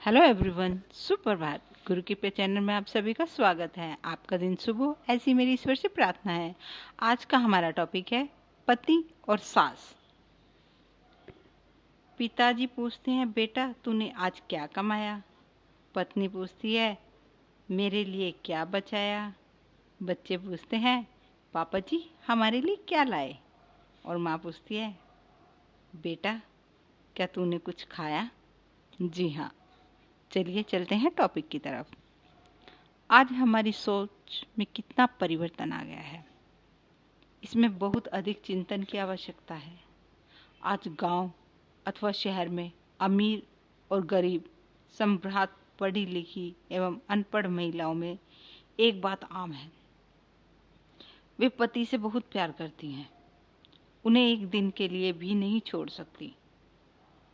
Hello everyone, सुप्रभात। गुरु की पे चैनल में आप सभी का स्वागत है। आपका दिन शुभ हो, ऐसी मेरी ईश्वर से प्रार्थना है। आज का हमारा टॉपिक है पति और सास। पिताजी पूछते हैं, बेटा तूने आज क्या कमाया? पत्नी पूछती है, मेरे लिए क्या बचाया? बच्चे पूछते हैं, पापा जी हमारे लिए क्या लाए? और माँ पूछती है, बेटा क्या तूने कुछ खाया? जी हाँ। चलिए चलते हैं टॉपिक की तरफ। आज हमारी सोच में कितना परिवर्तन आ गया है, इसमें बहुत अधिक चिंतन की आवश्यकता है। आज गांव अथवा शहर में अमीर और गरीब, संभ्रांत, पढ़ी लिखी एवं अनपढ़ महिलाओं में एक बात आम है, वे पति से बहुत प्यार करती हैं, उन्हें एक दिन के लिए भी नहीं छोड़ सकती।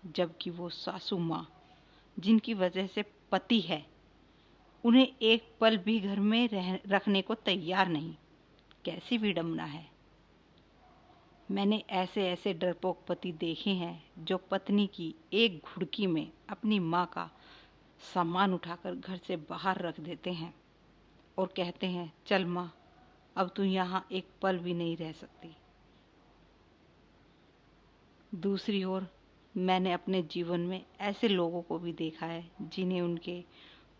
जबकि वो सासू माँ, जिनकी वजह से पति है, उन्हें एक पल भी घर में रखने को तैयार नहीं। कैसी विडंबना है। मैंने ऐसे ऐसे डरपोक पति देखे हैं जो पत्नी की एक घुड़की में अपनी माँ का सामान उठाकर घर से बाहर रख देते हैं और कहते हैं, चल माँ अब तू यहाँ एक पल भी नहीं रह सकती। दूसरी ओर मैंने अपने जीवन में ऐसे लोगों को भी देखा है जिन्हें उनके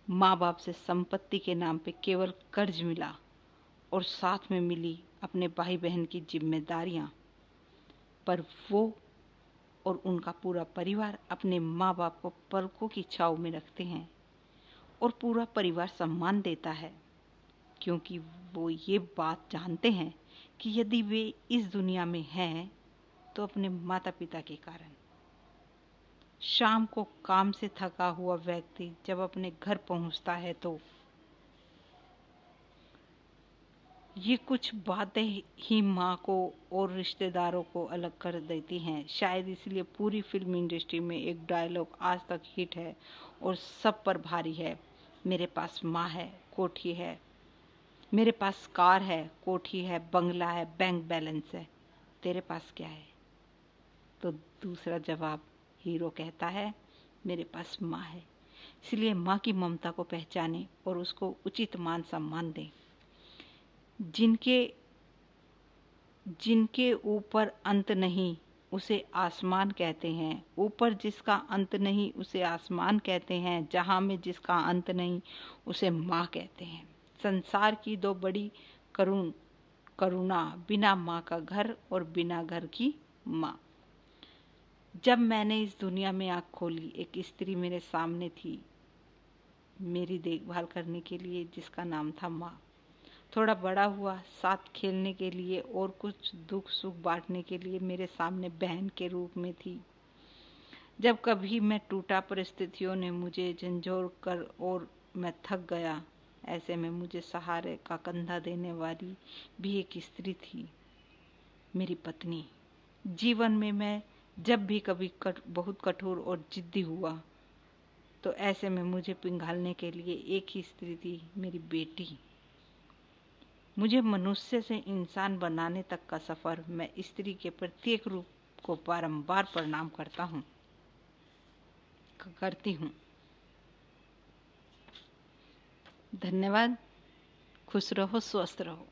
माँ बाप से संपत्ति के नाम पे केवल कर्ज मिला और साथ में मिली अपने भाई बहन की जिम्मेदारियां, पर वो और उनका पूरा परिवार अपने माँ बाप को पलकों की छाव में रखते हैं और पूरा परिवार सम्मान देता है, क्योंकि वो ये बात जानते हैं कि यदि वे इस दुनिया में हैं तो अपने माता पिता के कारण। शाम को काम से थका हुआ व्यक्ति जब अपने घर पहुंचता है तो ये कुछ बातें ही माँ को और रिश्तेदारों को अलग कर देती हैं। शायद इसलिए पूरी फिल्म इंडस्ट्री में एक डायलॉग आज तक हिट है और सब पर भारी है, मेरे पास माँ है, कोठी है, मेरे पास कार है, कोठी है, बंगला है, बैंक बैलेंस है, तेरे पास क्या है? तो दूसरा जवाब हीरो कहता है, मेरे पास माँ है। इसलिए माँ की ममता को पहचानें और उसको उचित मान सम्मान दें। जिनके ऊपर अंत नहीं उसे आसमान कहते हैं, ऊपर जिसका अंत नहीं उसे आसमान कहते हैं, जहां में जिसका अंत नहीं उसे माँ कहते हैं। संसार की दो बड़ी करुणा, बिना माँ का घर और बिना घर की माँ। जब मैंने इस दुनिया में आँख खोली, एक स्त्री मेरे सामने थी, मेरी देखभाल करने के लिए, जिसका नाम था माँ। थोड़ा बड़ा हुआ, साथ खेलने के लिए और कुछ दुख सुख बांटने के लिए मेरे सामने बहन के रूप में थी। जब कभी मैं टूटा, परिस्थितियों ने मुझे झंझोर कर और मैं थक गया, ऐसे में मुझे सहारे का कंधा देने वाली भी एक स्त्री थी, मेरी पत्नी। जीवन में मैं जब भी कभी बहुत कठोर और जिद्दी हुआ तो ऐसे में मुझे पिघालने के लिए एक ही स्त्री थी, मेरी बेटी। मुझे मनुष्य से इंसान बनाने तक का सफर मैं स्त्री के प्रत्येक रूप को बारंबार प्रणाम करती हूँ। धन्यवाद। खुश रहो, स्वस्थ रहो।